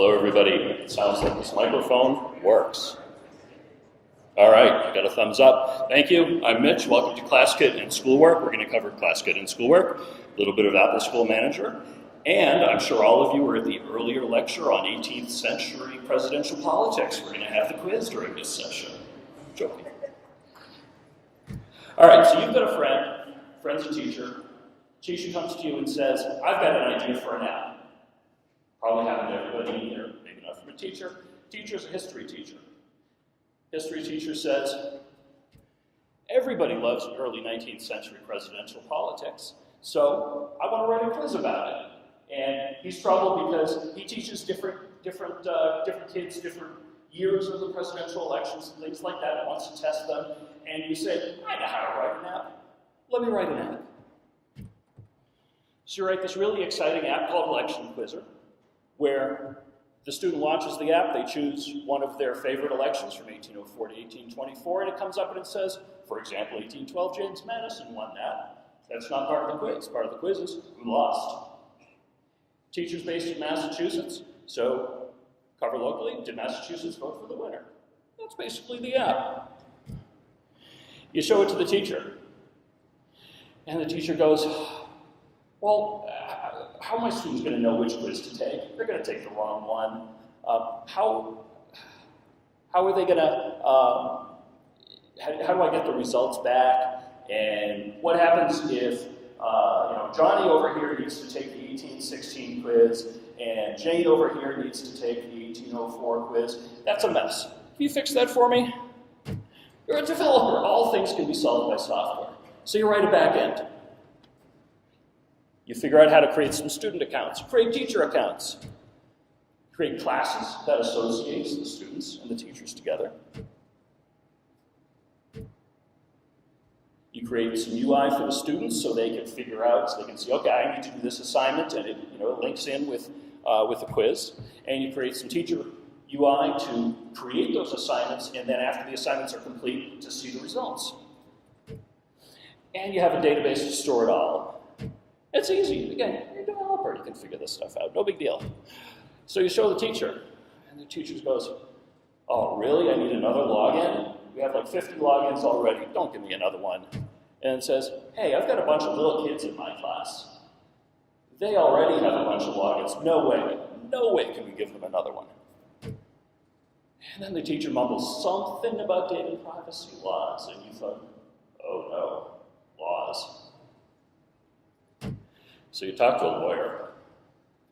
Hello, everybody. It sounds like this microphone works. All right, I got a thumbs up. Thank you. I'm Mitch. Welcome to ClassKit and Schoolwork. We're going to cover ClassKit and Schoolwork, a little bit of Apple School Manager, and I'm sure all of you were at the earlier lecture on 18th century presidential politics. We're going to have the quiz during this session. Joking. All right, so you've got a friend's a teacher. Teacher comes to you and says, I've got an idea for an app. Probably happened to everybody in here, maybe not from a teacher. Teacher's a history teacher. History teacher says, everybody loves early 19th century presidential politics, so I want to write a quiz about it. And he's troubled because he teaches different kids, different years of the presidential elections and things like that, and wants to test them. And you say, I know how to write an app. Let me write an app. So you write this really exciting app called Election Quizzer, where the student launches the app, they choose one of their favorite elections from 1804 to 1824, and it comes up and it says, for example, 1812, James Madison won that. That's not part of the quiz. Part of the quiz is who lost. Teachers based in Massachusetts, so cover locally, did Massachusetts vote for the winner? That's basically the app. You show it to the teacher, and the teacher goes, well, how are my students going to know which quiz to take? They're going to take the wrong one. How are they going to, how do I get the results back? And what happens if, Johnny over here needs to take the 1816 quiz, and Jane over here needs to take the 1804 quiz? That's a mess. Can you fix that for me? You're a developer. All things can be solved by software. So you write a back end. You figure out how to create some student accounts, create teacher accounts, create classes that associates the students and the teachers together. You create some UI for the students so they can figure out, so they can see, okay, I need to do this assignment, and it links in with the quiz. And you create some teacher UI to create those assignments, and then after the assignments are complete, to see the results. And you have a database to store it all. It's easy. Again, you're a developer. You can figure this stuff out. No big deal. So you show the teacher, and the teacher goes, oh, really? I need another login? We have like 50 logins already. Don't give me another one. And it says, hey, I've got a bunch of little kids in my class. They already have a bunch of logins. No way can we give them another one. And then the teacher mumbles something about data privacy laws, and you thought, oh no, laws. So you talk to a lawyer.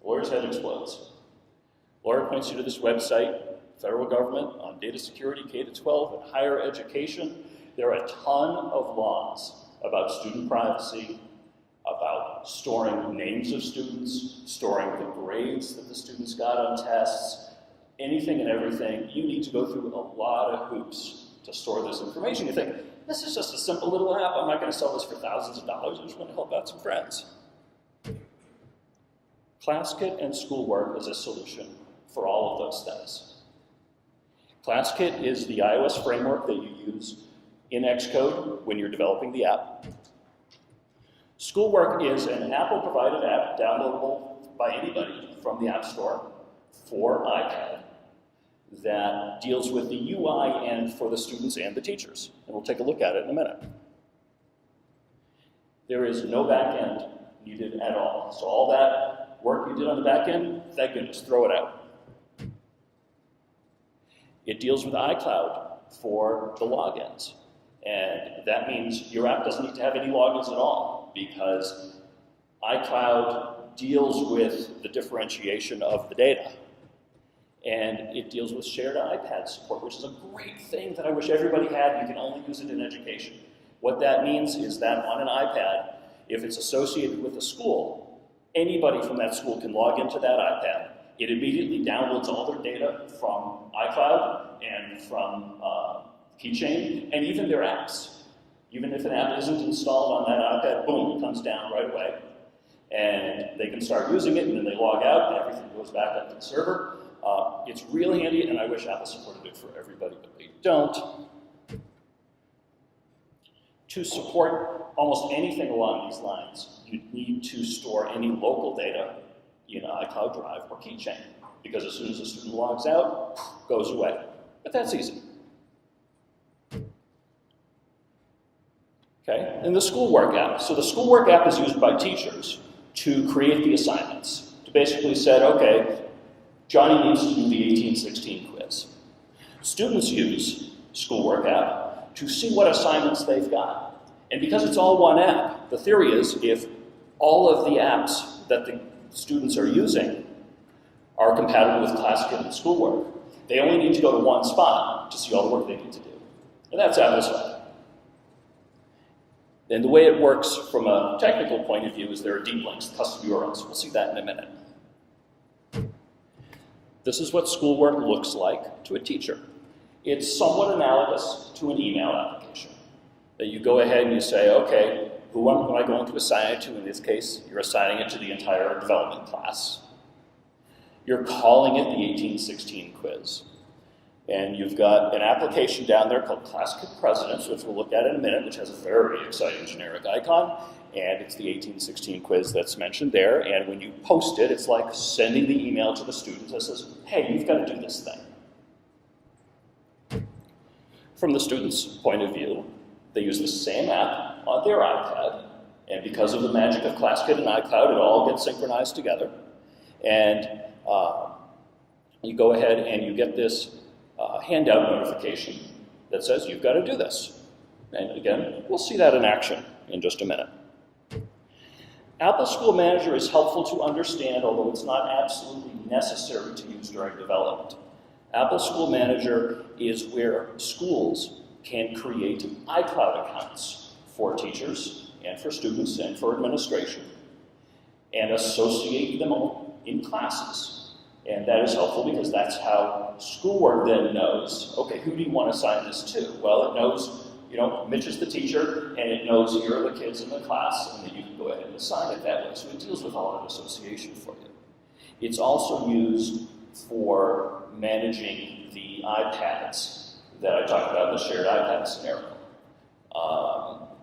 The lawyer's head explodes. The lawyer points you to this website, federal government, on data security, K-12, and higher education. There are a ton of laws about student privacy, about storing names of students, storing the grades that the students got on tests, anything and everything. You need to go through a lot of hoops to store this information. You think, this is just a simple little app. I'm not going to sell this for thousands of dollars. I just want to help out some friends. ClassKit and Schoolwork is a solution for all of those things. ClassKit is the iOS framework that you use in Xcode when you're developing the app. Schoolwork is an Apple-provided app downloadable by anybody from the App Store for iPad that deals with the UI end for the students and the teachers. And we'll take a look at it in a minute. There is no back end needed at all. So all that work you did on the back end, thank goodness, throw it out. It deals with iCloud for the logins. And that means your app doesn't need to have any logins at all, because iCloud deals with the differentiation of the data. And it deals with shared iPad support, which is a great thing that I wish everybody had. You can only use it in education. What that means is that on an iPad, if it's associated with a school, anybody from that school can log into that iPad. It immediately downloads all their data from iCloud and from Keychain, and even their apps. Even if an app isn't installed on that iPad, boom, it comes down right away. And they can start using it, and then they log out, and everything goes back up to the server. It's really handy, and I wish Apple supported it for everybody, but they don't. To support almost anything along these lines, you need to store any local data in iCloud Drive or Keychain. because as soon as the student logs out, goes away. But that's easy. Okay, and the Schoolwork app. So the Schoolwork app is used by teachers to create the assignments. To basically say, okay, Johnny needs to do the 1816 quiz. Students use Schoolwork app to see what assignments they've got. And because it's all one app, the theory is if all of the apps that the students are using are compatible with ClassKit and Schoolwork, they only need to go to one spot to see all the work they need to do. And that's apples. And the way it works from a technical point of view is there are deep links, custom URLs. We'll see that in a minute. This is what Schoolwork looks like to a teacher. It's somewhat analogous to an email application. That you go ahead and you say, okay, who am I going to assign it to? In this case, you're assigning it to the entire development class. You're calling it the 1816 quiz. And you've got an application down there called ClassKit Presidents, which we'll look at in a minute, which has a very exciting generic icon. And it's the 1816 quiz that's mentioned there. And when you post it, it's like sending the email to the student that says, hey, you've got to do this thing. From the student's point of view, they use the same app on their iPad. And because of the magic of ClassKit and iCloud, it all gets synchronized together. And you go ahead and you get this handout notification that says you've got to do this. And again, we'll see that in action in just a minute. Apple School Manager is helpful to understand, although it's not absolutely necessary to use during development. Apple School Manager is where schools can create iCloud accounts for teachers and for students and for administration and associate them all in classes. And that is helpful because that's how Schoolwork then knows, okay, who do you want to assign this to? Well, it knows, Mitch is the teacher, and it knows here are the kids in the class, and then you can go ahead and assign it that way. So it deals with all that association for you. It's also used for managing the iPads that I talked about in the shared iPad scenario.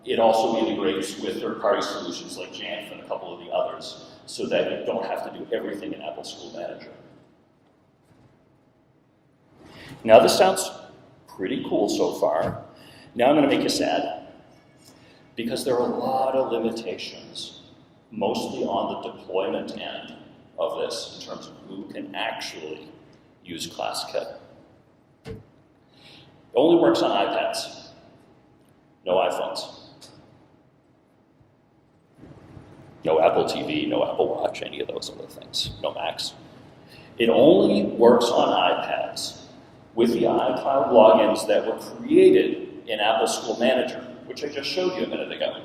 It also integrates with third-party solutions like Jamf and a couple of the others so that you don't have to do everything in Apple School Manager. Now this sounds pretty cool so far. Now I'm going to make you sad because there are a lot of limitations, mostly on the deployment end of this in terms of who can actually use ClassKit. It only works on iPads, no iPhones. No Apple TV, no Apple Watch, any of those other things, no Macs. It only works on iPads with the iCloud logins that were created in Apple School Manager, which I just showed you a minute ago.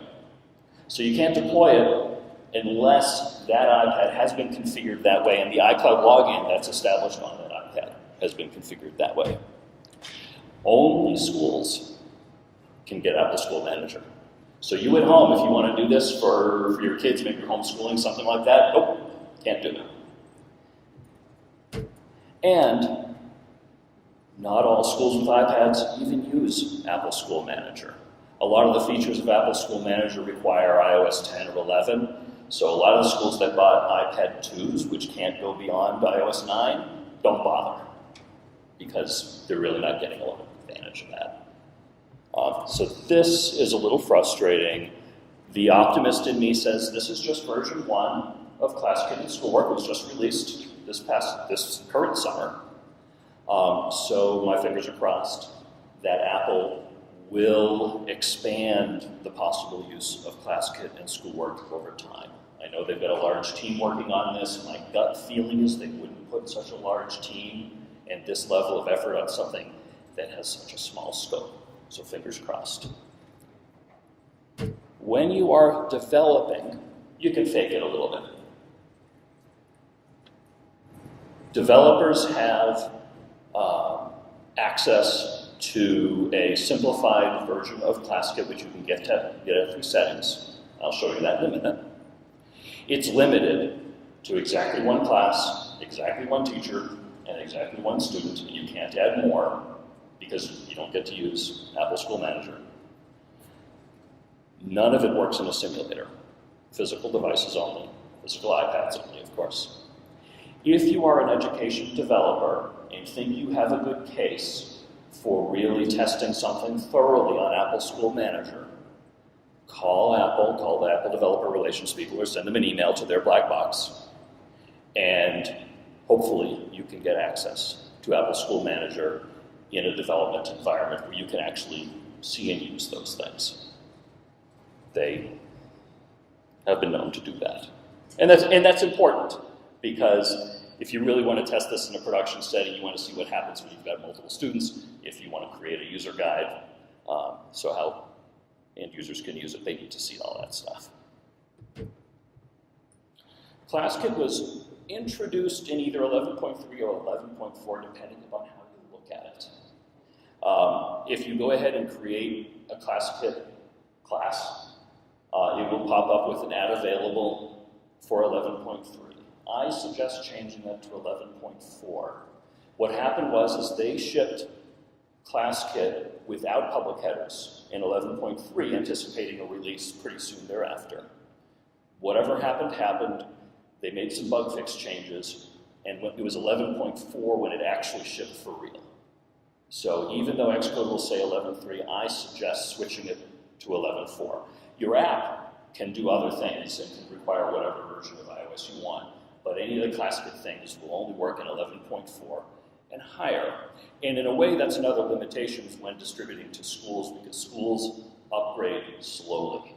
So you can't deploy it unless that iPad has been configured that way and the iCloud login that's established on that iPad has been configured that way. Only schools can get Apple School Manager. So you at home, if you want to do this for your kids, maybe you're homeschooling, something like that, nope, can't do it. And not all schools with iPads even use Apple School Manager. A lot of the features of Apple School Manager require iOS 10 or 11, so a lot of the schools that bought iPad 2s, which can't go beyond iOS 9, don't bother, because they're really not getting a lot of advantage of that. So this is a little frustrating. The optimist in me says this is just version 1 of ClassKit and Schoolwork. It was just released this current summer. So my fingers are crossed that Apple will expand the possible use of ClassKit and Schoolwork over time. I know they've got a large team working on this. My gut feeling is they wouldn't put such a large team and this level of effort on something that has such a small scope. So fingers crossed. When you are developing, you can fake it a little bit. Developers have access to a simplified version of ClassKit, which you can get it through settings. I'll show you that in a minute. It's limited to exactly one class, exactly one teacher, and exactly one student, and you can't add more because you don't get to use Apple School Manager. None of it works in a simulator. Physical devices only, physical iPads only, of course. If you are an education developer and think you have a good case for really testing something thoroughly on Apple School Manager, call Apple, call the Apple Developer Relations people, or send them an email to their black box, and hopefully you can get access to Apple School Manager in a development environment where you can actually see and use those things. They have been known to do that. And that's important, because if you really want to test this in a production setting, you want to see what happens when you've got multiple students. If you want to create a user guide, so how end users can use it, they need to see all that stuff. ClassKit was introduced in either 11.3 or 11.4, depending upon how you look at it. If you go ahead and create a ClassKit class, it will pop up with an add available for 11.3. I suggest changing that to 11.4. What happened was they shipped ClassKit without public headers in 11.3, anticipating a release pretty soon thereafter. Whatever happened, happened. They made some bug fix changes, and it was 11.4 when it actually shipped for real. So even though Xcode will say 11.3, I suggest switching it to 11.4. Your app can do other things and can require whatever version of iOS you want, but any of the ClassKit things will only work in 11.4 and higher. And in a way, that's another limitation when distributing to schools, because schools upgrade slowly.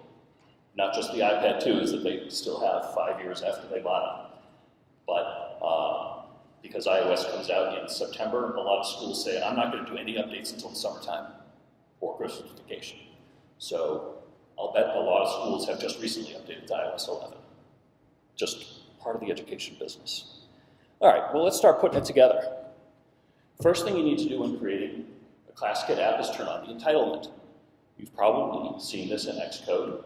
Not just the iPad 2s that they still have 5 years after they bought them, but because iOS comes out in September, a lot of schools say, I'm not going to do any updates until the summertime or Christmas vacation. So I'll bet a lot of schools have just recently updated to iOS 11. Just part of the education business. All right, well, let's start putting it together. First thing you need to do when creating a ClassKit app is turn on the entitlement. You've probably seen this in Xcode.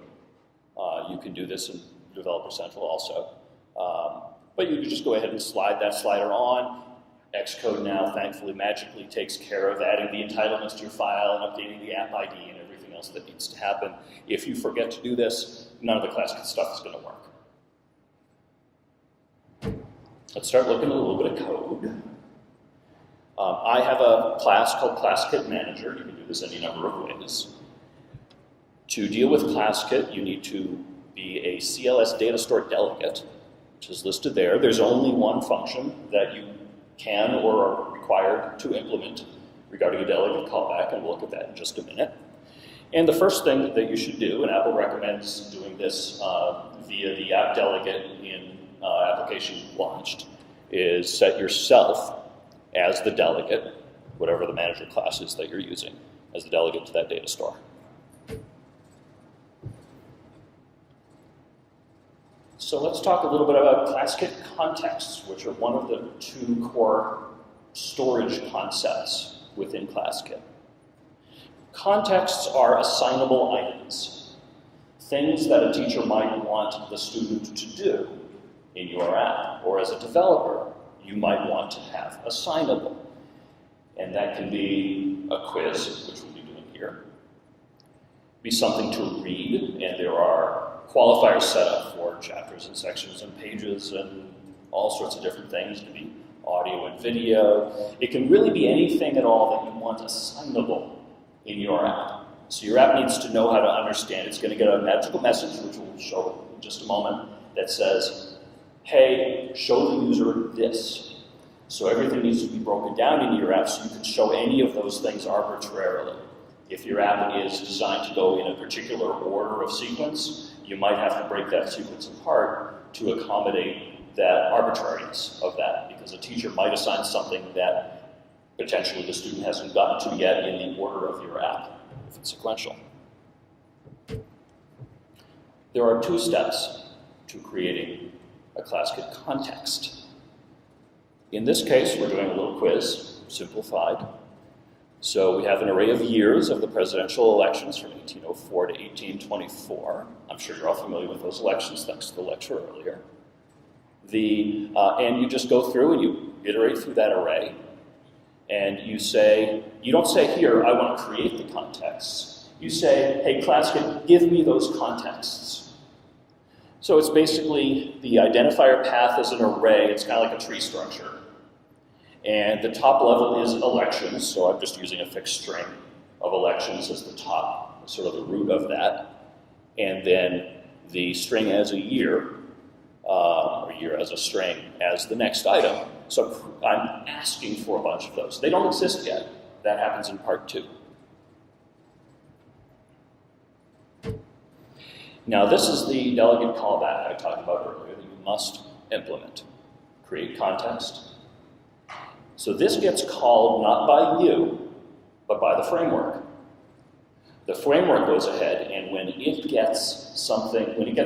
You can do this in Developer Central also. But you can just go ahead and slide that slider on. Xcode now, thankfully, magically takes care of adding the entitlements to your file and updating the app ID and everything else that needs to happen. If you forget to do this, none of the ClassKit stuff is going to work. Let's start looking at a little bit of code. I have a class called ClassKit Manager. You can do this any number of ways. To deal with ClassKit, you need to be a CLS data store delegate, which is listed there. There's only one function that you can or are required to implement regarding a delegate callback, and we'll look at that in just a minute. And the first thing that you should do, and Apple recommends doing this via the app delegate in application launched, is set yourself as the delegate, whatever the manager class is that you're using, as the delegate to that data store. So let's talk a little bit about ClassKit contexts, which are one of the two core storage concepts within ClassKit. Contexts are assignable items, things that a teacher might want the student to do in your app, or as a developer, you might want to have assignable. And that can be a quiz, which we'll be doing here, be something to read, and there are qualifiers set up for chapters and sections and pages and all sorts of different things. It can be audio and video. It can really be anything at all that you want assignable in your app. So your app needs to know how to understand. It's going to get a magical message, which we'll show in just a moment, that says, hey, show the user this. So everything needs to be broken down into your app so you can show any of those things arbitrarily. If your app is designed to go in a particular order of sequence, you might have to break that sequence apart to accommodate that arbitrariness of that, because a teacher might assign something that potentially the student hasn't gotten to yet in the order of your app, if it's sequential. There are two steps to creating a ClassKit context. In this case, we're doing a little quiz, simplified. So we have an array of years of the presidential elections from 1804 to 1824. I'm sure you're all familiar with those elections, thanks to the lecture earlier. And you just go through and you iterate through that array. And you say, you don't say here, I want to create the contexts. You say, hey, ClassKit, give me those contexts. So it's basically the identifier path is an array. It's kind of like a tree structure. And the top level is elections, so I'm just using a fixed string of elections as the top, sort of the root of that. And then the string as a year, or year as a string, as the next item. So I'm asking for a bunch of those. They don't exist yet. That happens in part 2. Now this is the delegate callback I talked about earlier that you must implement. Create context. So this gets called not by you, but by the framework. The framework goes ahead, and when it gets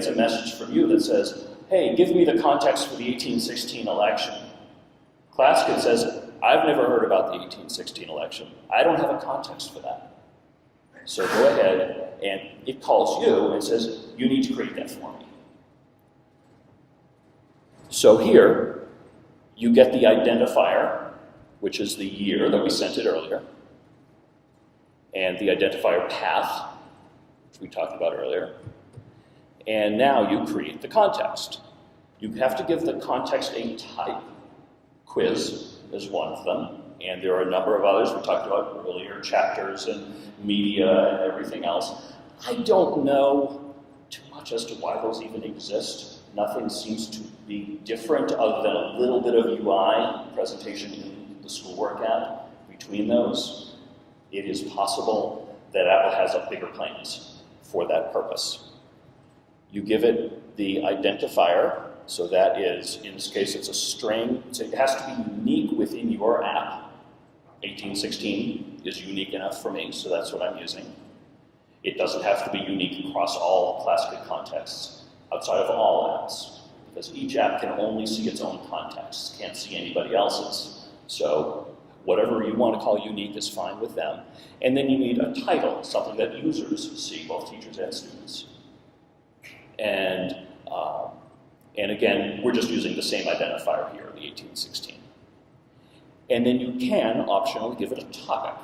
a message from you that says, hey, give me the context for the 1816 election, ClassKit says, I've never heard about the 1816 election. I don't have a context for that. So go ahead, and it calls you and says, you need to create that for me. So here, you get the identifier, which is the year that we sent it earlier, and the identifier path, which we talked about earlier. And now you create the context. You have to give the context a type. Quiz is one of them, and there are a number of others we talked about earlier, chapters and media and everything else. I don't know too much as to why those even exist. Nothing seems to be different other than a little bit of UI presentation in the Schoolwork app between those. It is possible that Apple has bigger plans for that purpose. You give it the identifier, so that is, in this case, it's a string. So it has to be unique within your app. 1816 is unique enough for me, so that's what I'm using. It doesn't have to be unique across all ClassKit contexts outside of all apps, because each app can only see its own contexts, can't see anybody else's. So whatever you want to call unique is fine with them. And then you need a title, something that users see, both teachers and students. And again, we're just using the same identifier here, the 1816. And then you can optionally give it a topic,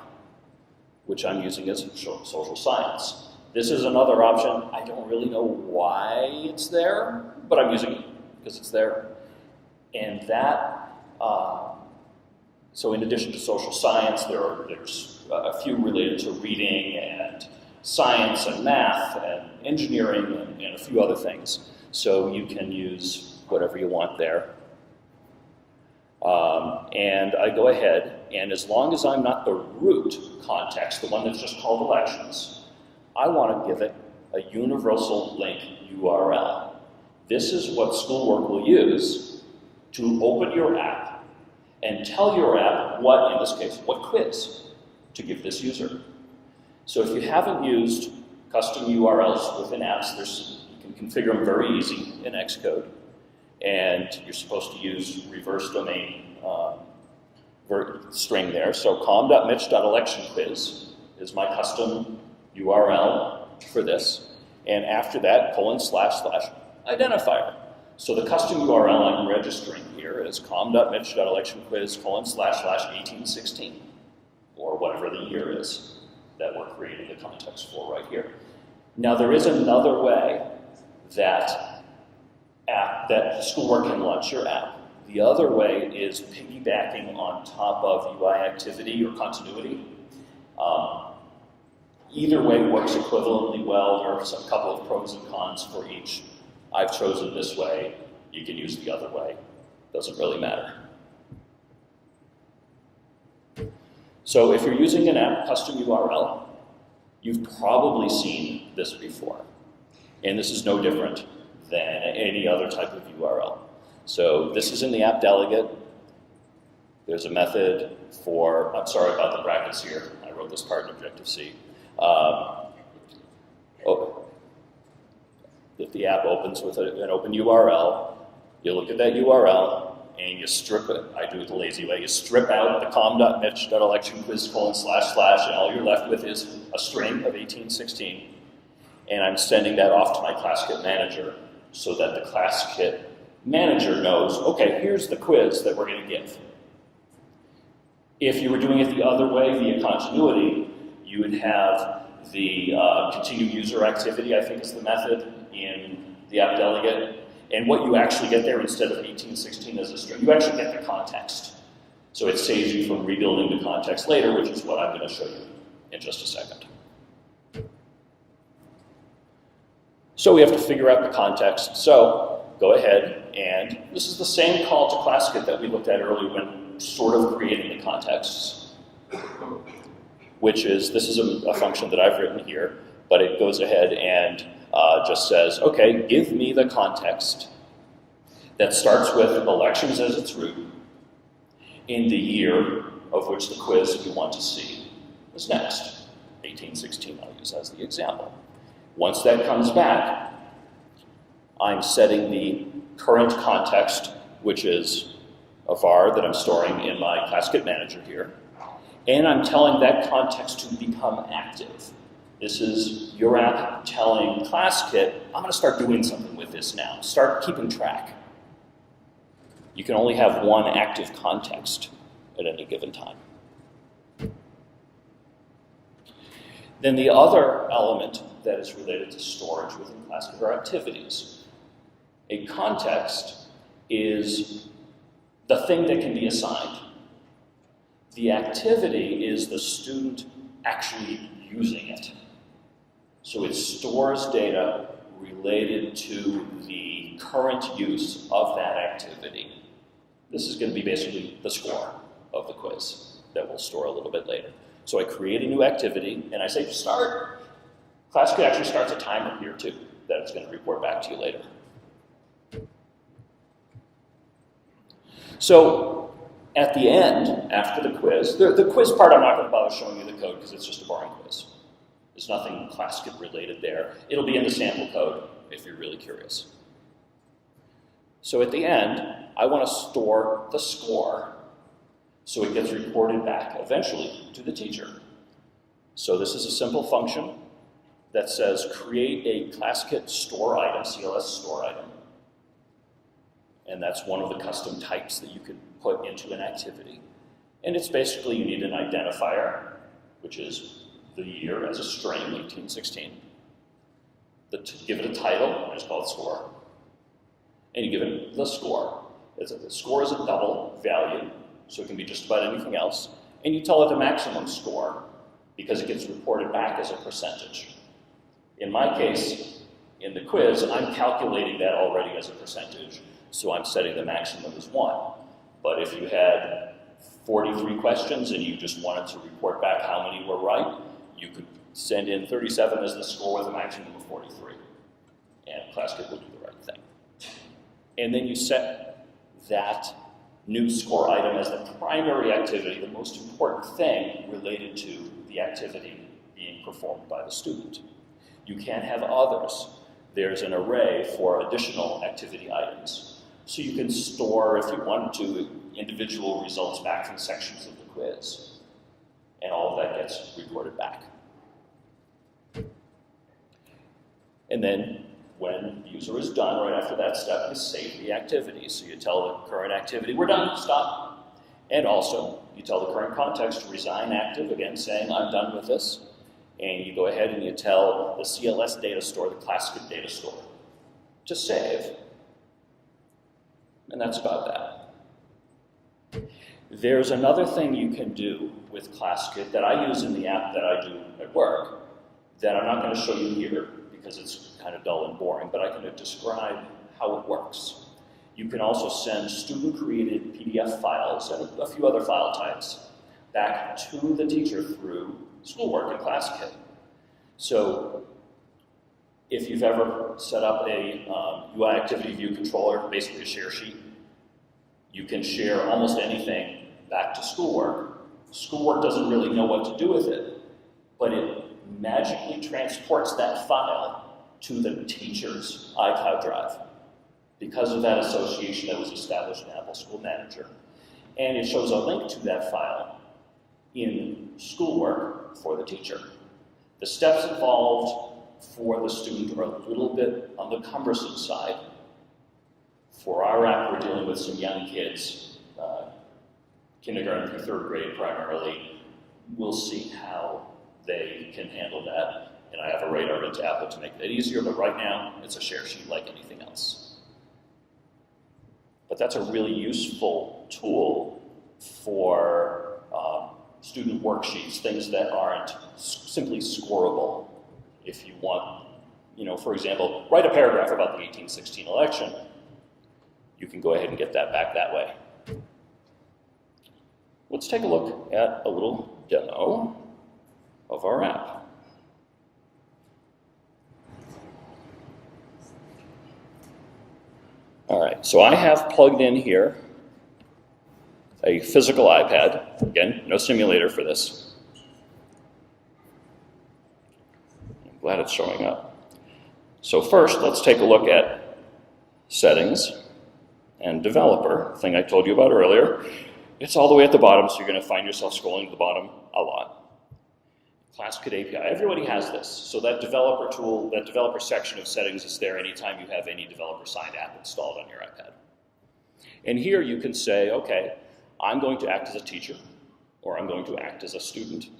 which I'm using as social science. This is another option. I don't really know why it's there, but I'm using it because it's there. And that, so in addition to social science, there's a few related to reading and science and math and engineering and a few other things. So you can use whatever you want there. And I go ahead, and as long as I'm not the root context, the one that's just called elections, I want to give it a universal link URL. This is what Schoolwork will use to open your app and tell your app what, in this case, what quiz to give this user. So if you haven't used custom URLs within apps, you can configure them very easy in Xcode. And you're supposed to use reverse domain string there. So com.mitch.electionquiz is my custom URL for this. And after that, :// So the custom URL I'm registering here is com.mitch.electionquiz : //1816, or whatever the year is that we're creating the context for right here. Now there is another way that Schoolwork can launch your app. The other way is piggybacking on top of UI activity or continuity. Either way works equivalently well. There are a couple of pros and cons for each. I've chosen this way. You can use the other way. Doesn't really matter. So if you're using an app custom URL, you've probably seen this before. And this is no different than any other type of URL. So this is in the app delegate. There's a method for, I'm sorry about the brackets here. I wrote this part in Objective-C. If the app opens with an open URL, you look at that URL and you strip it. I do it the lazy way. You strip out the com.mitch.electionquiz : // and all you're left with is a string of 1816. And I'm sending that off to my ClassKit manager so that the ClassKit manager knows, okay, here's the quiz that we're going to give. If you were doing it the other way via continuity, you would have the continue user activity, I think is the method, in the app delegate. And what you actually get there instead of 1816 as a string, you actually get the context. So it saves you from rebuilding the context later, which is what I'm going to show you in just a second. So we have to figure out the context. So go ahead, and this is the same call to ClassKit that we looked at earlier when sort of creating the contexts, which is, this is a function that I've written here, but it goes ahead and just says, okay, give me the context that starts with elections as its root in the year of which the quiz you want to see is next. 1816 I'll use as the example. Once that comes back, I'm setting the current context, which is a var that I'm storing in my ClassKit manager here, and I'm telling that context to become active. This is your app telling ClassKit, I'm going to start doing something with this now. Start keeping track. You can only have one active context at any given time. Then the other element that is related to storage within ClassKit are activities. A context is the thing that can be assigned. The activity is the student actually using it. So it stores data related to the current use of that activity. This is going to be basically the score of the quiz that we'll store a little bit later. So I create a new activity, and I say start. ClassKit actually starts a timer here too, that it's going to report back to you later. So at the end, after the quiz, the quiz part I'm not going to bother showing you the code because it's just a boring quiz. There's nothing ClassKit related there. It'll be in the sample code if you're really curious. So at the end, I want to store the score so it gets reported back eventually to the teacher. So this is a simple function that says create a ClassKit store item, CLS store item. And that's one of the custom types that you could put into an activity. And it's basically, you need an identifier, which is the year as a string, 1816. Give it a title, which is called score. And you give it the score. The score is a double value, so it can be just about anything else. And you tell it the maximum score, because it gets reported back as a percentage. In my case, in the quiz, I'm calculating that already as a percentage, so I'm setting the maximum as 1. But if you had 43 questions and you just wanted to report back how many were right, you could send in 37 as the score with a maximum of 43. And ClassKit will do the right thing. And then you set that new score item as the primary activity, the most important thing related to the activity being performed by the student. You can have others. There's an array for additional activity items. So you can store, if you wanted to, individual results back from sections of the quiz. And all of that gets reported back. And then when the user is done, right after that step, you save the activity. So you tell the current activity, we're done, stop. And also, you tell the current context to resign active, again saying, I'm done with this. And you go ahead and you tell the CLS data store, the ClassKit data store, to save. And that's about that. There's another thing you can do with ClassKit that I use in the app that I do at work that I'm not going to show you here because it's kind of dull and boring, but I can describe how it works. You can also send student-created PDF files and a few other file types back to the teacher through Schoolwork and ClassKit. So if you've ever set up a UI activity view controller, basically a share sheet, you can share almost anything back to Schoolwork. Schoolwork doesn't really know what to do with it, but it magically transports that file to the teacher's iCloud drive because of that association that was established in Apple School Manager. And it shows a link to that file in Schoolwork for the teacher. The steps involved for the student are a little bit on the cumbersome side. For our app, we're dealing with some young kids, kindergarten through 3rd grade primarily. We'll see how they can handle that. And I have a radar into Apple to make that easier, but right now it's a share sheet like anything else. But that's a really useful tool for student worksheets, things that aren't simply scoreable. If you want, for example, write a paragraph about the 1816 election, you can go ahead and get that back that way. Let's take a look at a little demo of our app. All right, so I have plugged in here a physical iPad. Again, no simulator for this. I'm glad it's showing up. So first, let's take a look at settings and developer, thing I told you about earlier. It's all the way at the bottom, so you're going to find yourself scrolling to the bottom a lot. ClassKit API, everybody has this. So that developer tool, that developer section of settings is there anytime you have any developer-signed app installed on your iPad. And here you can say, okay, I'm going to act as a teacher, or I'm going to act as a student.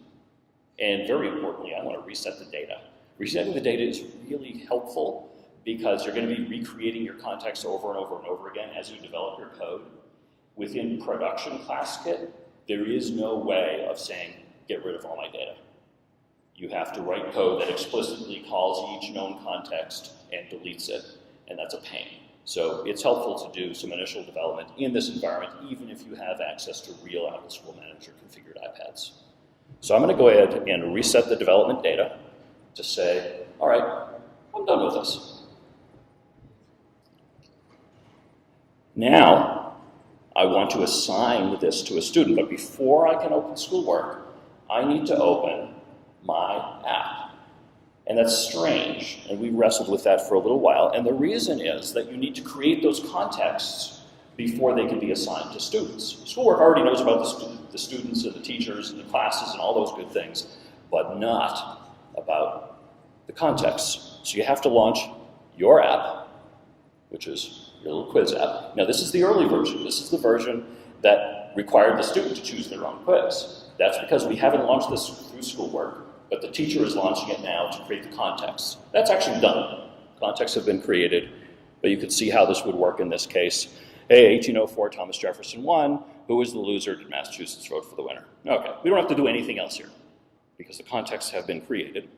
And very importantly, I want to reset the data. Resetting the data is really helpful because you're going to be recreating your context over and over and over again as you develop your code. Within production ClassKit, there is no way of saying, get rid of all my data. You have to write code that explicitly calls each known context and deletes it, and that's a pain. So it's helpful to do some initial development in this environment, even if you have access to real Apple School Manager configured iPads. So I'm going to go ahead and reset the development data to say, all right, I'm done with this. Now, I want to assign this to a student, but before I can open Schoolwork, I need to open my app. And that's strange, and we wrestled with that for a little while, and the reason is that you need to create those contexts before they can be assigned to students. Schoolwork already knows about the students and the teachers and the classes and all those good things, but not about the contexts. So you have to launch your app, which is your little quiz app. Now this is the early version. This is the version that required the student to choose their own quiz. That's because we haven't launched this through Schoolwork, but the teacher is launching it now to create the context. That's actually done. Contexts have been created, but you can see how this would work in this case. Hey, 1804, Thomas Jefferson won. Who was the loser? Did Massachusetts vote for the winner? Okay, we don't have to do anything else here because the contexts have been created.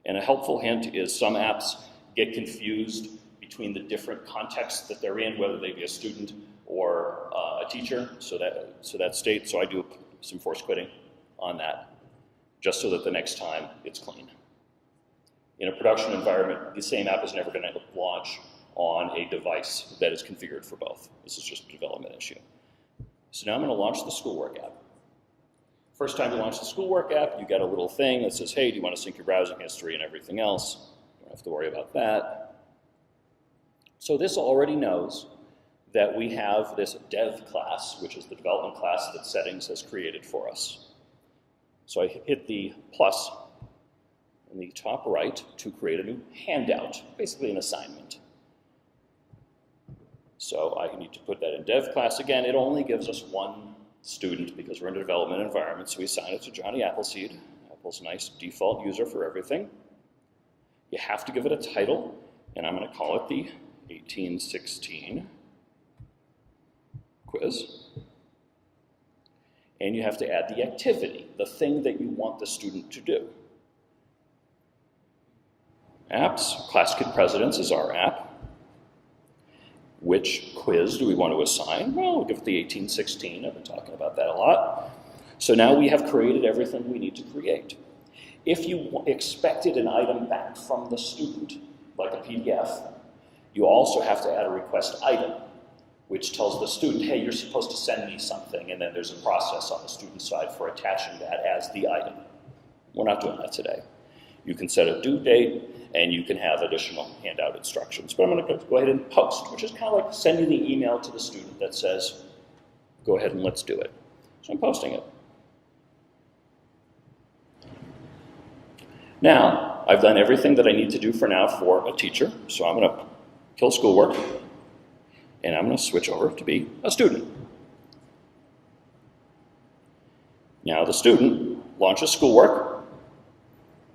And a helpful hint is some apps get confused between the different contexts that they're in, whether they be a student or a teacher, so that state. So I do some force quitting on that, just so that the next time it's clean. In a production environment, the same app is never going to launch on a device that is configured for both. This is just a development issue. So now I'm going to launch the Schoolwork app. First time you launch the Schoolwork app, you get a little thing that says, hey, do you want to sync your browsing history and everything else? You don't have to worry about that. So this already knows that we have this dev class, which is the development class that settings has created for us. So I hit the plus in the top right to create a new handout, basically an assignment. So I need to put that in dev class again. It only gives us one student because we're in a development environment, so we assign it to Johnny Appleseed. Apple's a nice default user for everything. You have to give it a title, and I'm going to call it the 1816 quiz. And you have to add the activity, the thing that you want the student to do. Apps, ClassKit Presidents is our app. Which quiz do we want to assign? Well, we'll give it the 1816. I've been talking about that a lot. So now we have created everything we need to create. If you expected an item back from the student, like a PDF, you also have to add a request item, which tells the student, hey, you're supposed to send me something, and then there's a process on the student side for attaching that as the item. We're not doing that today. You can set a due date, and you can have additional handout instructions. But I'm going to go ahead and post, which is kind of like sending the email to the student that says, go ahead and let's do it. So I'm posting it. Now, I've done everything that I need to do for now for a teacher, so I'm going to kill Schoolwork, and I'm going to switch over to be a student. Now the student launches Schoolwork.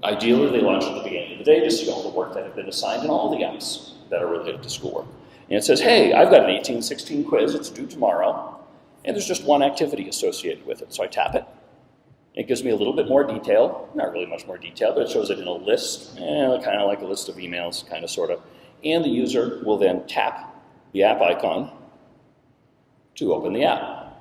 Ideally, they launch at the beginning of the day to see all the work that had been assigned and all the apps that are related to schoolwork. And it says, hey, I've got an 1816 quiz, it's due tomorrow, and there's just one activity associated with it. So I tap it. It gives me a little bit more detail, not really much more detail, but it shows it in a list, kind of like a list of emails, kind of, sort of. And the user will then tap the app icon to open the app.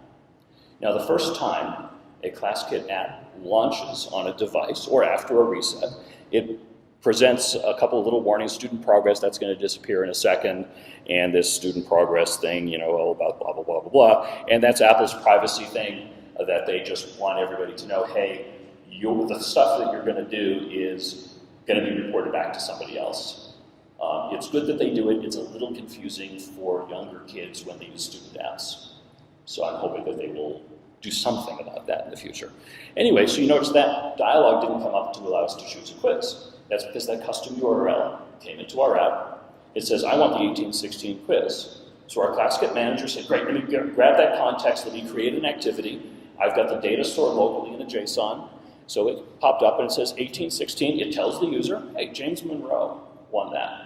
Now, the first time a ClassKit app launches on a device or after a reset, it presents a couple of little warnings, student progress, that's going to disappear in a second, and this student progress thing, you know, all about blah, blah, blah, blah, blah. And that's Apple's privacy thing that they just want everybody to know, hey, the stuff that you're going to do is going to be reported back to somebody else. It's good that they do it. It's a little confusing for younger kids when they use student apps. So I'm hoping that they will do something about that in the future. Anyway, so you notice that dialog didn't come up to allow us to choose a quiz. That's because that custom URL came into our app. It says, I want the 1816 quiz. So our ClassKit manager said, great, let me grab that context, let me create an activity. I've got the data stored locally in a JSON. So it popped up and it says 1816. It tells the user, hey, James Monroe won that.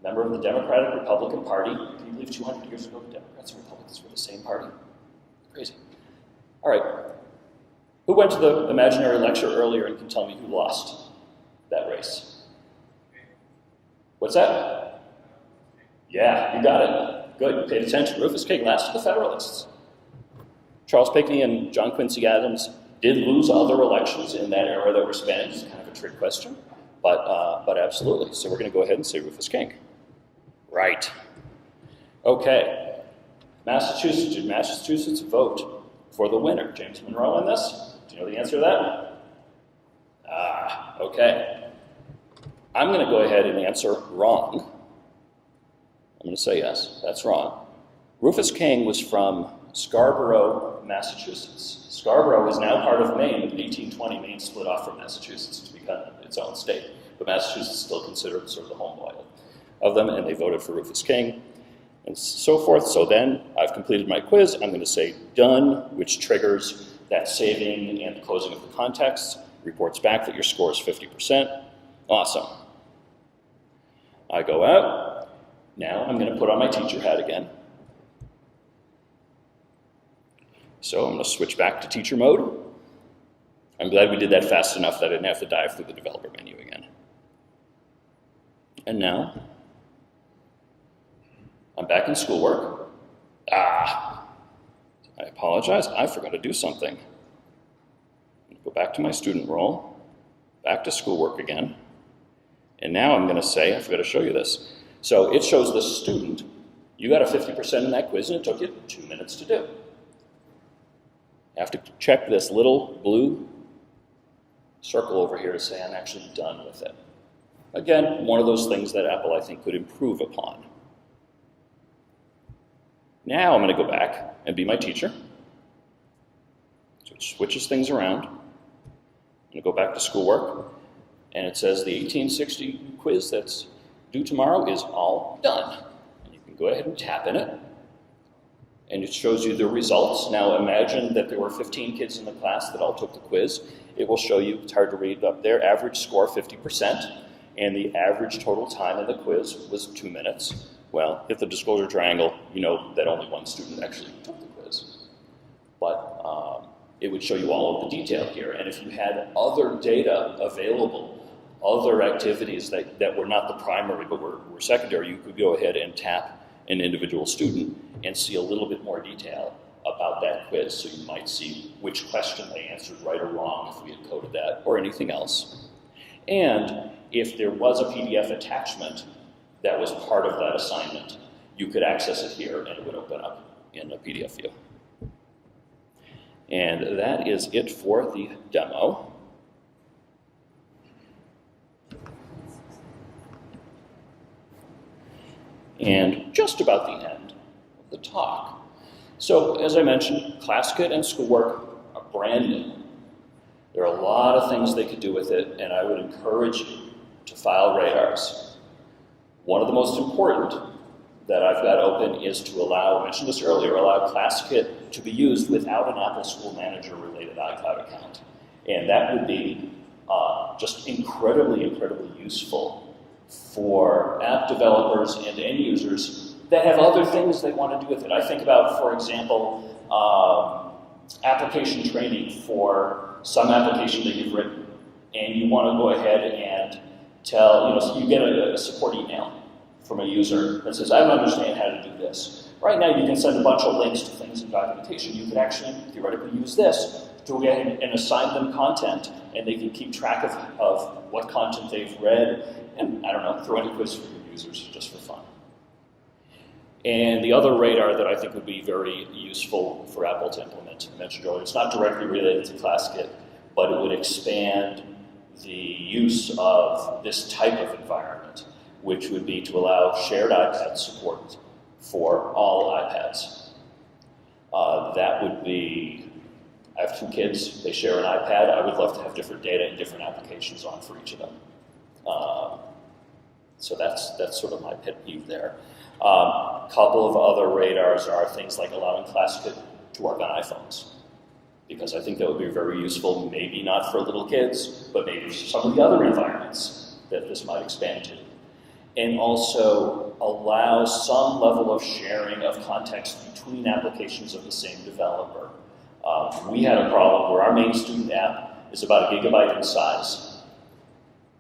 Member of the Democratic Republican Party. Can you believe 200 years ago the Democrats and Republicans were the same party? Crazy. All right. Who went to the imaginary lecture earlier and can tell me who lost that race? What's that? Yeah, you got it. Good, you paid attention. Rufus King lost to the Federalists. Charles Pinckney and John Quincy Adams did lose other elections in that era that were spent. It's kind of a trick question, but absolutely. So we're going to go ahead and say Rufus King. Right. Okay. Massachusetts. Did Massachusetts vote for the winner? James Monroe in this? Do you know the answer to that? Okay. I'm going to go ahead and answer wrong. I'm going to say yes. That's wrong. Rufus King was from Scarborough, Massachusetts. Scarborough is now part of Maine. In 1820, Maine split off from Massachusetts to become its own state. But Massachusetts is still considered sort of the home soil of them, and they voted for Rufus King, and so forth. So then I've completed my quiz. I'm going to say done, which triggers that saving and the closing of the context, reports back that your score is 50%. Awesome. I go out. Now I'm going to put on my teacher hat again. So I'm going to switch back to teacher mode. I'm glad we did that fast enough that I didn't have to dive through the developer menu again. And now I'm back in schoolwork. I apologize. I forgot to do something. Go back to my student role, back to schoolwork again. And now I'm going to say, I forgot to show you this. So it shows the student, you got a 50% in that quiz and it took you 2 minutes to do. You have to check this little blue circle over here to say I'm actually done with it. Again, one of those things that Apple, I think, could improve upon. Now I'm going to go back and be my teacher. So it switches things around. I'm going to go back to schoolwork, and it says the 1860 quiz that's due tomorrow is all done. And you can go ahead and tap in it, and it shows you the results. Now imagine that there were 15 kids in the class that all took the quiz. It will show you, it's hard to read up there, average score 50%, and the average total time in the quiz was 2 minutes. Well, hit the disclosure triangle, you know that only one student actually took the quiz. But it would show you all of the detail here. And if you had other data available, other activities that were not the primary but were secondary, you could go ahead and tap an individual student and see a little bit more detail about that quiz. So you might see which question they answered right or wrong if we had coded that, or anything else. And if there was a PDF attachment that was part of that assignment, you could access it here and it would open up in a PDF view. And that is it for the demo. And just about the end of the talk. So, as I mentioned, ClassKit and Schoolwork are brand new. There are a lot of things they could do with it, and I would encourage you to file radars. One of the most important that I've got open is to allow, I mentioned this earlier, allow ClassKit to be used without an Apple School Manager related iCloud account. And that would be just incredibly, incredibly useful for app developers and end users that have other things they want to do with it. I think about, for example, application training for some application that you've written, and you want to go ahead and tell, so you get a support email from a user that says, I don't understand how to do this. Right now, you can send a bunch of links to things in documentation. You could actually theoretically use this to go ahead and assign them content, and they can keep track of what content they've read, and I don't know, throw in a quiz for your users just for fun. And the other radar that I think would be very useful for Apple to implement, I mentioned earlier, it's not directly related to ClassKit, but it would expand the use of this type of environment, which would be to allow shared iPad support for all iPads. That would be, I have 2 kids, they share an iPad. I would love to have different data and different applications on for each of them. So that's sort of my pet peeve there. Couple of other radars are things like allowing ClassKit to work on iPhones, because I think that would be very useful, maybe not for little kids, but maybe for some of the other environments that this might expand to. And also allow some level of sharing of context between applications of the same developer. We had a problem where our main student app is about 1 gigabyte in size.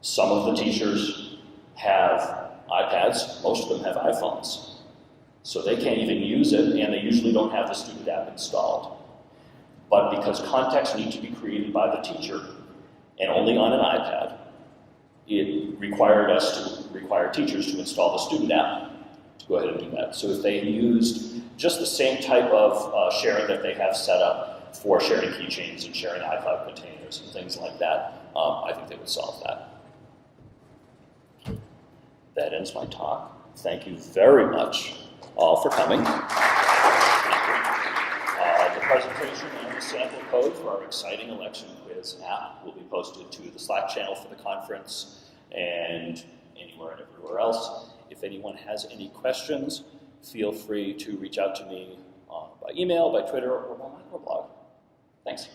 Some of the teachers have iPads, most of them have iPhones. So they can't even use it, and they usually don't have the student app installed. But because context needs to be created by the teacher, and only on an iPad, it required teachers to install the student app to go ahead and do that. So if they used just the same type of sharing that they have set up for sharing keychains and sharing iCloud containers and things like that, I think they would solve that. That ends my talk. Thank you very much all for coming. The presentation and the sample code for our exciting election quiz app will be posted to the Slack channel for the conference and anywhere and everywhere else. If anyone has any questions, feel free to reach out to me by email, by Twitter, or by my blog. Thanks.